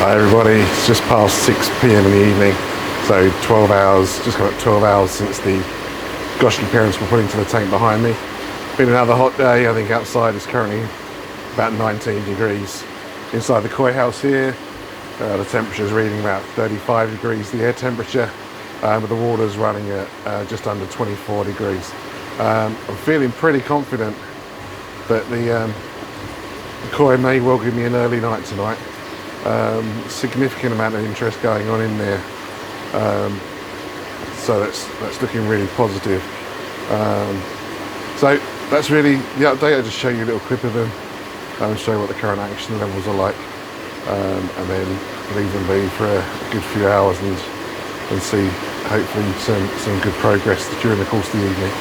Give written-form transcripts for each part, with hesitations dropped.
Hi everybody, it's just past 6 p.m. in the evening, so 12 hours, just got 12 hours since the Goshiki parents were put into the tank behind me. Been another hot day. I think outside it's currently about 19 degrees. Inside the koi house here, the temperature is reading about 35 degrees, the air temperature, but the water's running at just under 24 degrees. I'm feeling pretty confident that the koi may well give me an early night tonight. Significant amount of interest going on in there, so that's looking really positive. So that's really the update. I'll just show you a little clip of them and show you what the current action levels are like, and then leave them be for a good few hours and see hopefully some good progress during the course of the evening.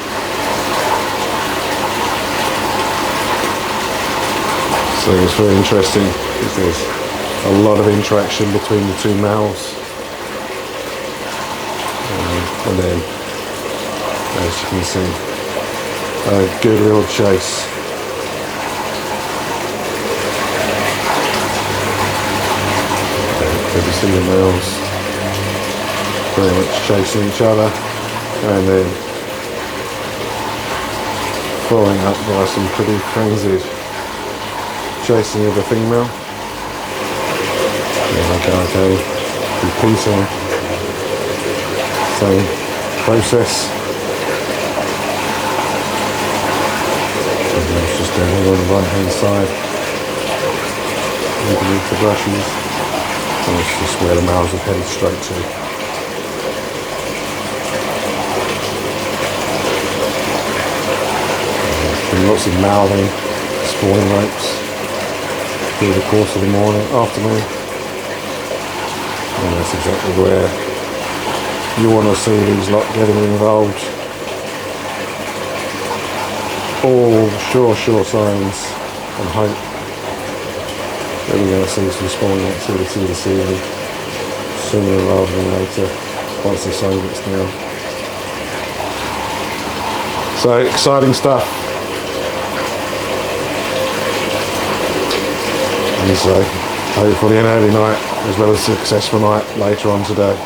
So it's very interesting because there's a lot of interaction between the two males, and then, as you can see, a good little chase. Good to see the males very much chasing each other, and then following up by some pretty frenzied chasing of the female. Okay, repeating same process. And it's just down here on the right hand side, underneath the brushes, and it's just where the males have headed straight to. Been lots of mouthing, spawning rates through the course of the afternoon. And that's exactly where you want to see these lot getting involved. All sure signs and hope that we're going to see some spawning activity this evening, sooner rather than later, once the sun gets down. So exciting stuff. And so hopefully an early night as well as a successful night later on today.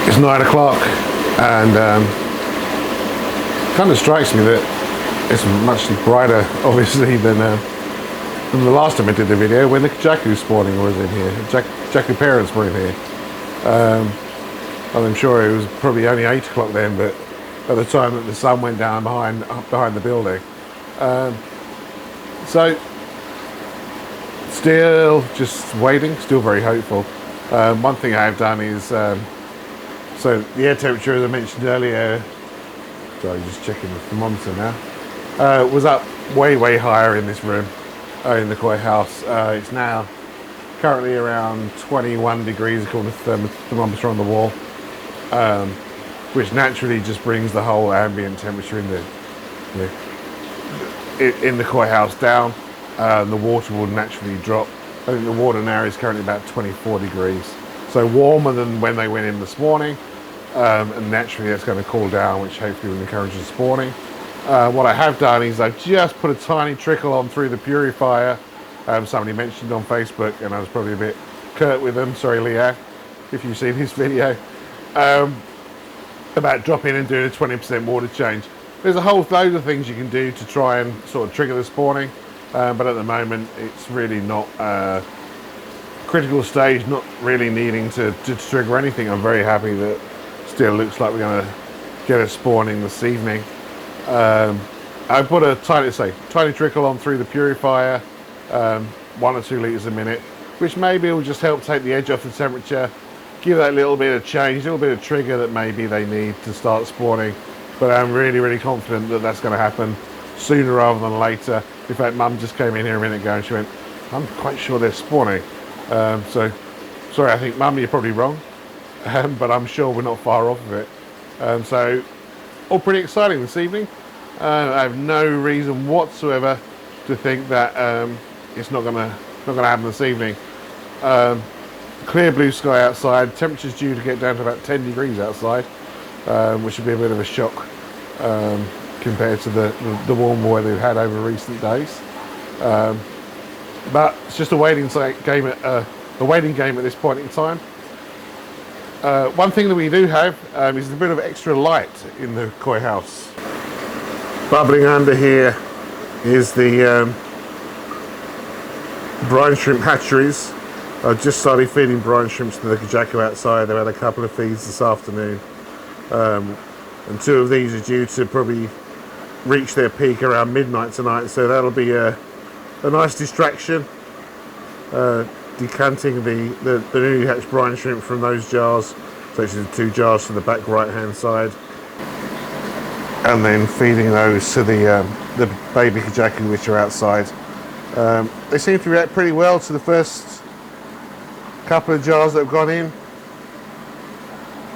It's 9 o'clock, and kind of strikes me that it's much brighter, obviously, than the last time I did the video when the Jaku spawning was in here. Jaku parents were in here. I'm sure it was probably only 8 o'clock then, but at the time that the sun went down behind the building. So still just waiting, still very hopeful. One thing I've done is so the air temperature, as I mentioned earlier, sorry, just checking the thermometer now, was up way higher in this room, in the koi house. It's now currently around 21 degrees according to the thermometer on the wall, which naturally just brings the whole ambient temperature in the koi house down. The water will naturally drop. I think the water now is currently about 24 degrees. So warmer than when they went in this morning, and naturally that's going to cool down, which hopefully will encourage the spawning. What I have done is I've just put a tiny trickle on through the purifier. Somebody mentioned on Facebook, and I was probably a bit curt with them, sorry Leah, if you see this video, about dropping and doing a 20% water change. There's a whole load of things you can do to try and sort of trigger the spawning, but at the moment it's really not critical stage, not really needing to trigger anything. I'm very happy that still looks like we're going to get a spawning this evening. I put a tiny trickle on through the purifier, 1 or 2 litres a minute, which maybe will just help take the edge off the temperature, give that little bit of change, a little bit of trigger that maybe they need to start spawning. But I'm really, really confident that that's going to happen sooner rather than later. In fact, Mum just came in here a minute ago and she went, I'm quite sure they're spawning. So, sorry, I think, Mum, you're probably wrong. But I'm sure we're not far off of it. So, all pretty exciting this evening. I have no reason whatsoever to think that it's not gonna happen this evening. Clear blue sky outside. Temperature's due to get down to about 10 degrees outside, which would be a bit of a shock compared to the warm weather we've had over recent days. But it's just a waiting game at this point in time. One thing that we do have is a bit of extra light in the koi house. Bubbling under here is the brine shrimp hatcheries. I've just started feeding brine shrimps to the Goshiki outside. They've had a couple of feeds this afternoon. And 2 of these are due to probably reach their peak around midnight tonight, so that'll be a nice distraction. Decanting the newly hatched brine shrimp from those jars, so it's the 2 jars to the back right hand side, and then feeding those to the baby Goshiki which are outside. They seem to react pretty well to the first couple of jars that have gone in,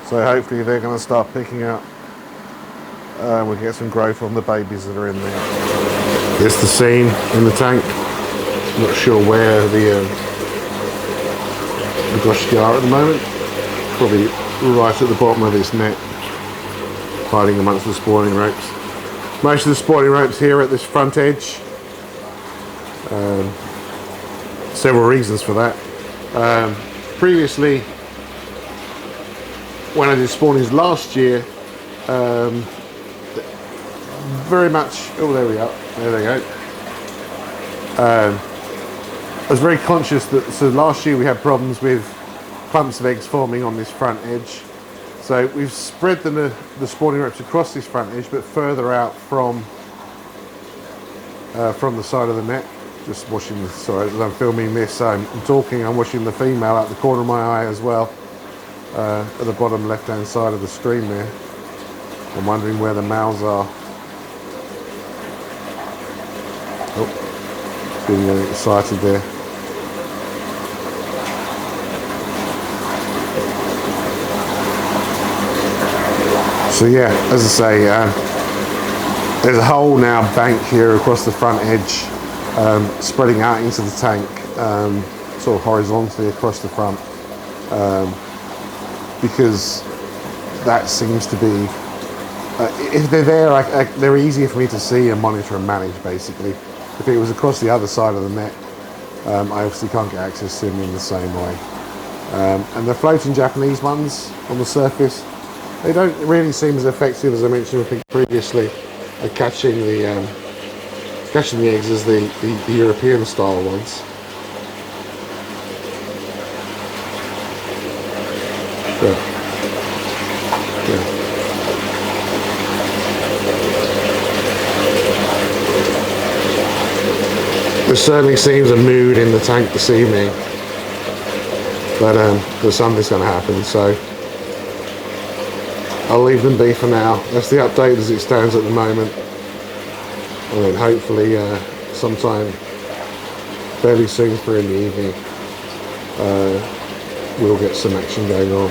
so hopefully they're going to start picking up. We'll get some growth on the babies that are in there. Here's the scene in the tank. Not sure where the Goshiki are at the moment. Probably right at the bottom of this net, hiding amongst the spawning ropes. Most of the spawning ropes here at this front edge. Several reasons for that. Previously, when I did spawnings last year, very much, oh there we are, there they go. I was very conscious that, so last year we had problems with clumps of eggs forming on this front edge. So we've spread the spawning ropes across this front edge, but further out from the side of the net. Just watching the, sorry, as I'm filming this, I'm talking, I'm watching the female out the corner of my eye as well, at the bottom left hand side of the screen there. I'm wondering where the males are. Oh, getting excited there. So yeah, as I say, there's a whole now bank here across the front edge, spreading out into the tank, sort of horizontally across the front, because that seems to be, if they're there, they're easier for me to see and monitor and manage, basically. If it was across the other side of the net, I obviously can't get access to them in the same way. And the floating Japanese ones on the surface, they don't really seem as effective, as I mentioned, I think previously, at catching the eggs as the European style ones. Yeah. There certainly seems a mood in the tank this evening, but something's going to happen, so I'll leave them be for now. That's the update as it stands at the moment, and then hopefully sometime fairly soon through in the evening we'll get some action going on.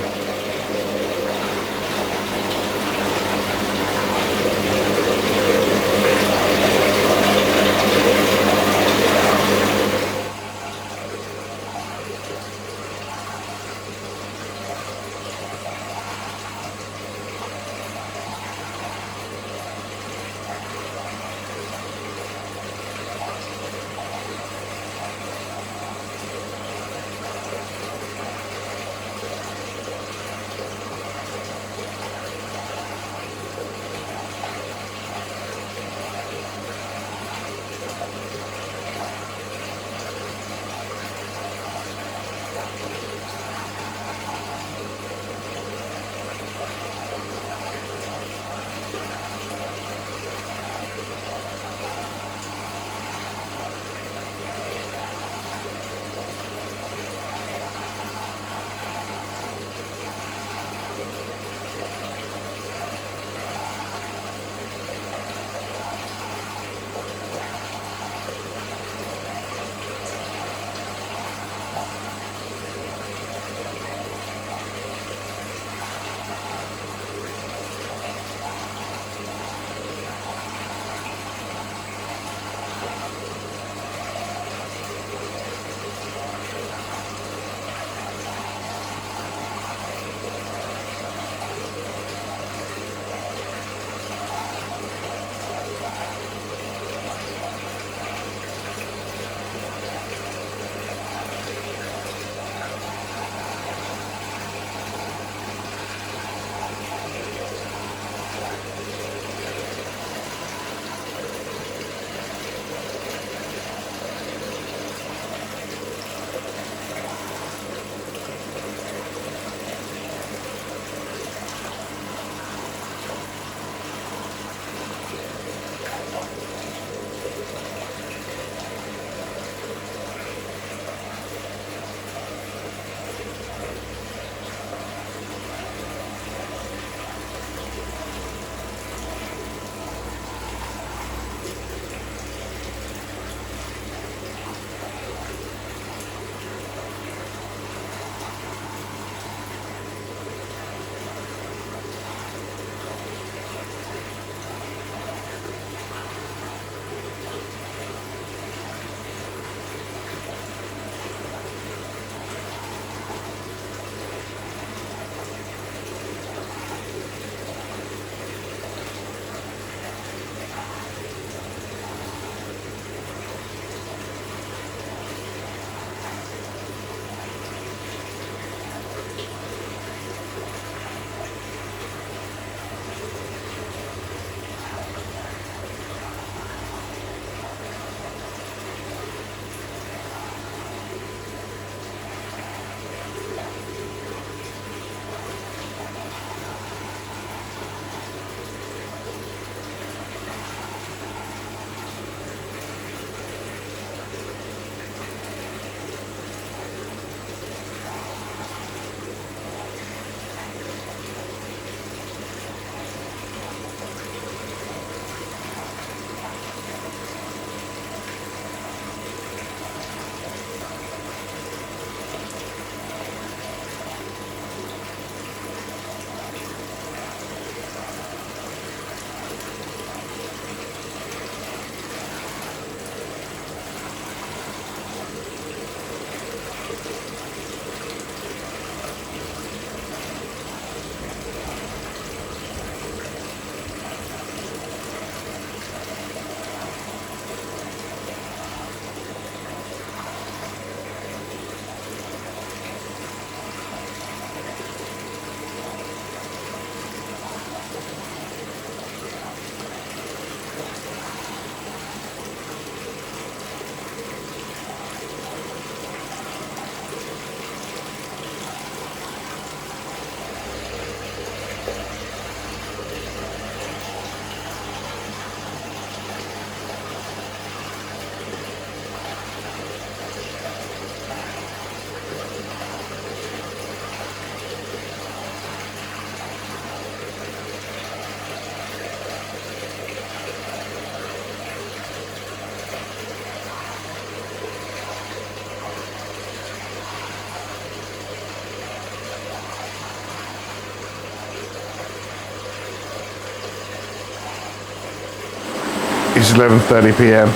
It's 11:30 p.m.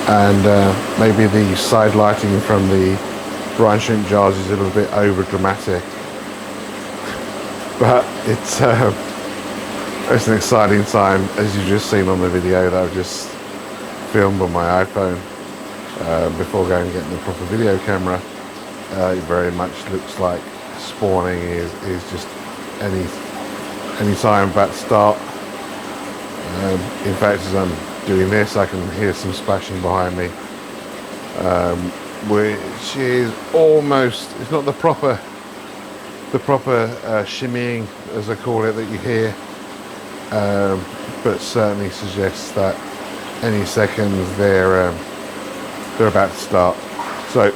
and maybe the side lighting from the brine shrimp jars is a little bit over dramatic, but it's an exciting time, as you've just seen on the video that I've just filmed on my iPhone before going and getting the proper video camera. It very much looks like spawning is just any time about to start. In fact, as I'm doing this, I can hear some splashing behind me, which is almost, it's not the proper shimmying, as I call it, that you hear, but certainly suggests that any second they're about to start. So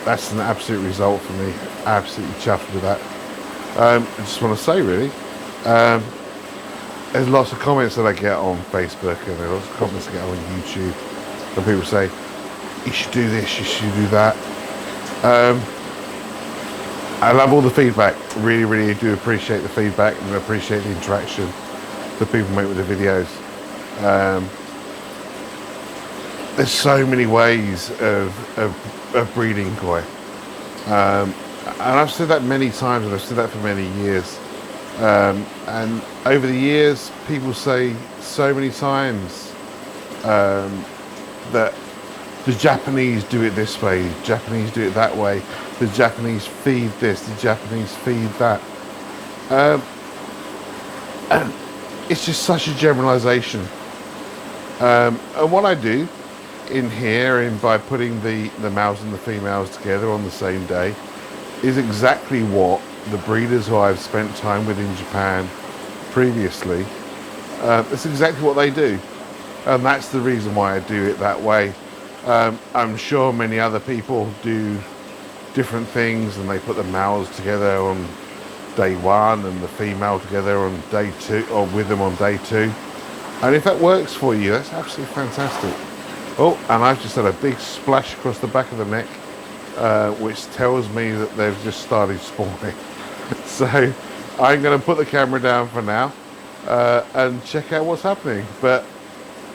that's an absolute result for me. Absolutely chuffed with that. I just want to say, really, there's lots of comments that I get on Facebook, and there's lots of comments I get on YouTube, and people say, you should do this, you should do that. I love all the feedback. Really, really do appreciate the feedback, and appreciate the interaction that people make with the videos. There's so many ways of breeding koi. And I've said that many times, and I've said that for many years. And over the years, people say so many times that the Japanese do it this way, the Japanese do it that way, the Japanese feed this, the Japanese feed that. And it's just such a generalization. And what I do in here, by putting the males and the females together on the same day, is exactly what the breeders who I've spent time with in Japan previously, it's exactly what they do, and that's the reason why I do it that way. I'm sure many other people do different things, and they put the males together on day one and the female together on day two, or with them on day two, and if that works for you, that's absolutely fantastic. Oh, and I've just had a big splash across the back of the neck, which tells me that they've just started spawning. So I'm going to put the camera down for now and check out what's happening. But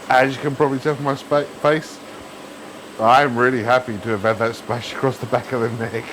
as you can probably tell from my face, I'm really happy to have had that splash across the back of the neck.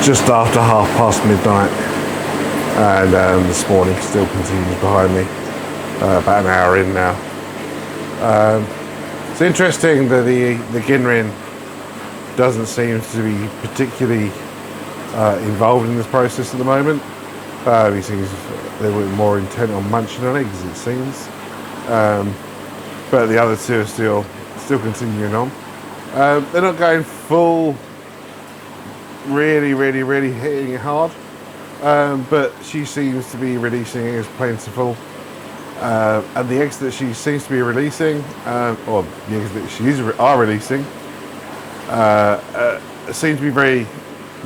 just after midnight, and this morning still continues behind me. About an hour in now. It's interesting that the Ginrin doesn't seem to be particularly involved in this process at the moment. He seems they were more intent on munching on eggs, it seems. But the other two are still continuing on. They're not going full, really hitting it hard. But she seems to be releasing eggs plentiful. And the eggs that she seems to be releasing, or the eggs that she are releasing, seem to be very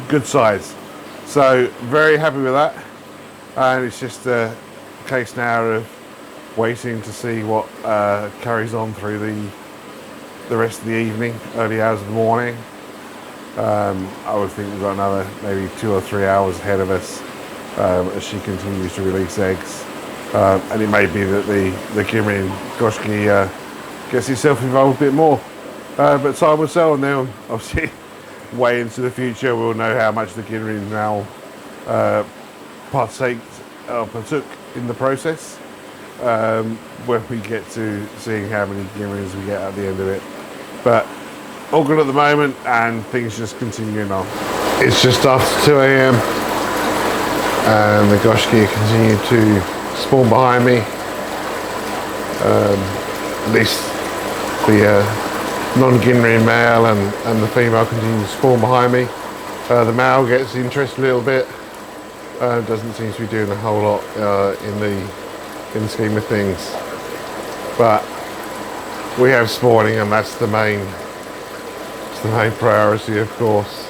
good size. So very happy with that. And it's just a case now of waiting to see what carries on through the rest of the evening, early hours of the morning. I would think we've got another maybe 2 or 3 hours ahead of us as she continues to release eggs. And it may be that the Ginrin Goshiki gets itself involved a bit more. But time will tell, and then obviously way into the future we'll know how much the Ginrin now partook in the process when we get to seeing how many Ginrins we get at the end of it. But all good at the moment, and things just continuing on. It's just after 2 a.m. and the Goshiki continue to spawn behind me. At least the non-Ginrin male and the female continue to spawn behind me. The male gets interested a little bit. Doesn't seem to be doing a whole lot in the scheme of things. But we have spawning, and that's the main priority, of course.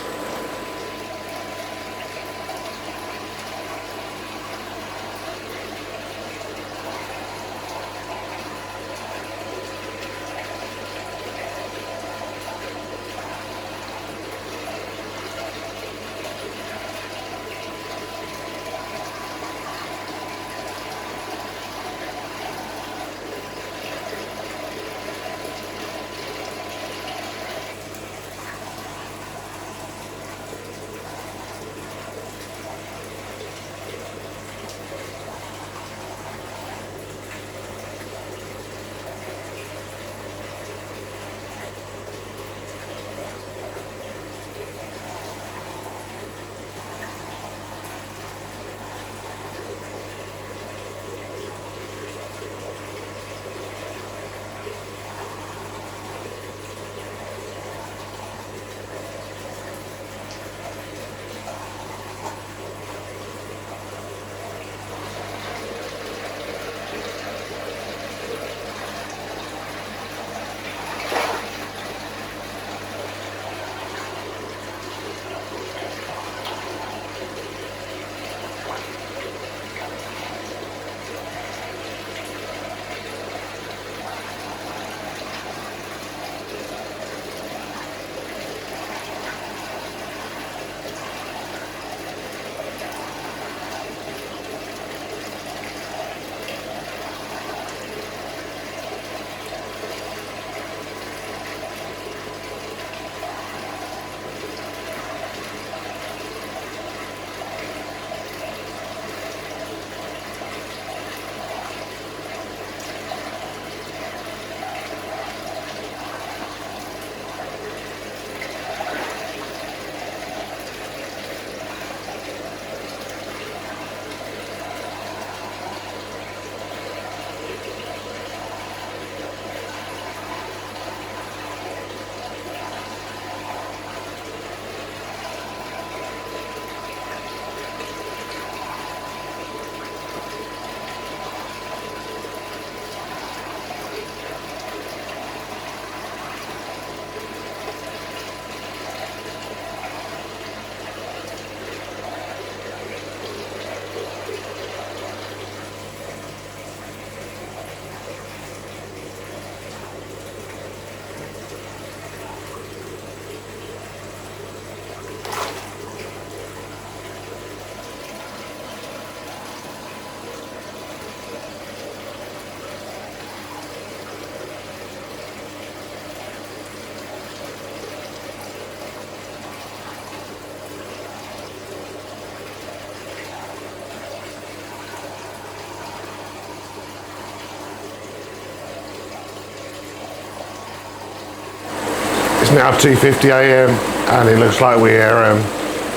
It's now 2:50 a.m. and it looks like we're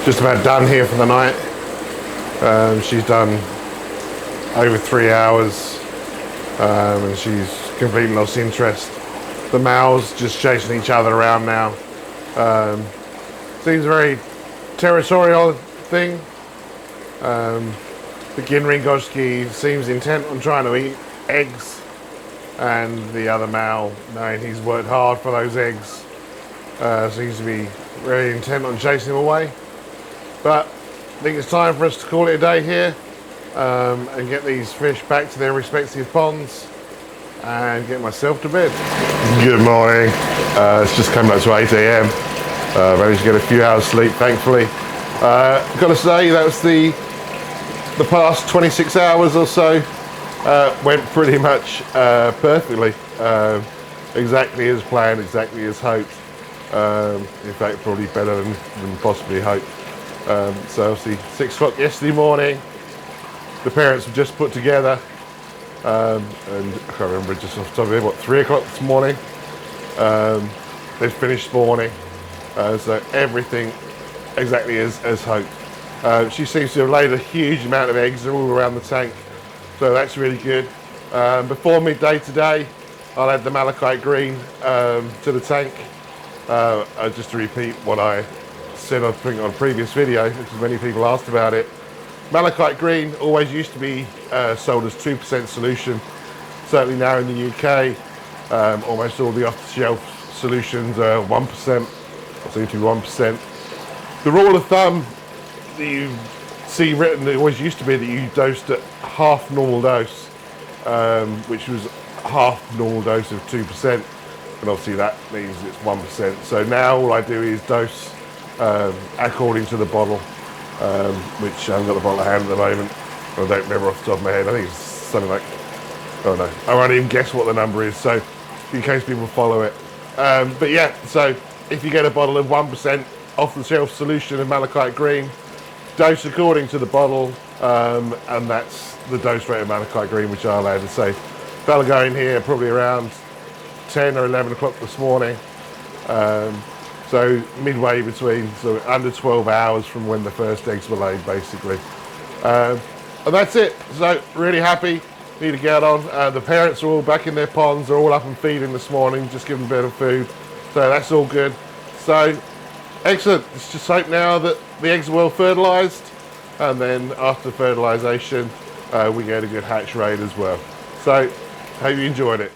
just about done here for the night. She's done over 3 hours and she's completely lost interest. The males just chasing each other around now. Seems a very territorial thing. The Ginring Goshiki seems intent on trying to eat eggs, and the other male, knowing he's worked hard for those eggs, seems to be very intent on chasing him away. But I think it's time for us to call it a day here and get these fish back to their respective ponds and get myself to bed. Good morning. It's just come up to 8 a.m. Managed to get a few hours sleep, thankfully. Got to say, that was the past 26 hours or so went pretty much perfectly. Exactly as planned, exactly as hoped. In fact, probably better than possibly hoped. So obviously 6 o'clock yesterday morning, the parents were just put together. And I can't remember just off the top of my head, what, 3 o'clock this morning? They've finished spawning. So everything exactly as hoped. She seems to have laid a huge amount of eggs all around the tank, so that's really good. Before midday today, I'll add the malachite green to the tank. Just to repeat what I said on a previous video, because many people asked about it. Malachite green always used to be sold as 2% solution. Certainly now in the UK, almost all the off-the-shelf solutions are 1%, or seem to be 1%. The rule of thumb that you see written, it always used to be that you dosed at half normal dose, which was half normal dose of 2%, and obviously that means it's 1%. So now all I do is dose according to the bottle, which I haven't got the bottle at hand at the moment. I don't remember off the top of my head. I think it's something like, oh no, I won't even guess what the number is, so in case people follow it. But yeah, so if you get a bottle of 1% off-the-shelf solution of malachite green, dose according to the bottle, and that's the dose rate of malachite green which I'll add. So they'll go in here probably around 10 or 11 o'clock this morning. So midway between, so under 12 hours from when the first eggs were laid, basically. And that's it. So really happy. Need to get on. The parents are all back in their ponds. They're all up and feeding this morning. Just give them a bit of food. So that's all good. So excellent. Let's just hope now that the eggs are well fertilised, and then after fertilisation we get a good hatch rate as well. So hope you enjoyed it.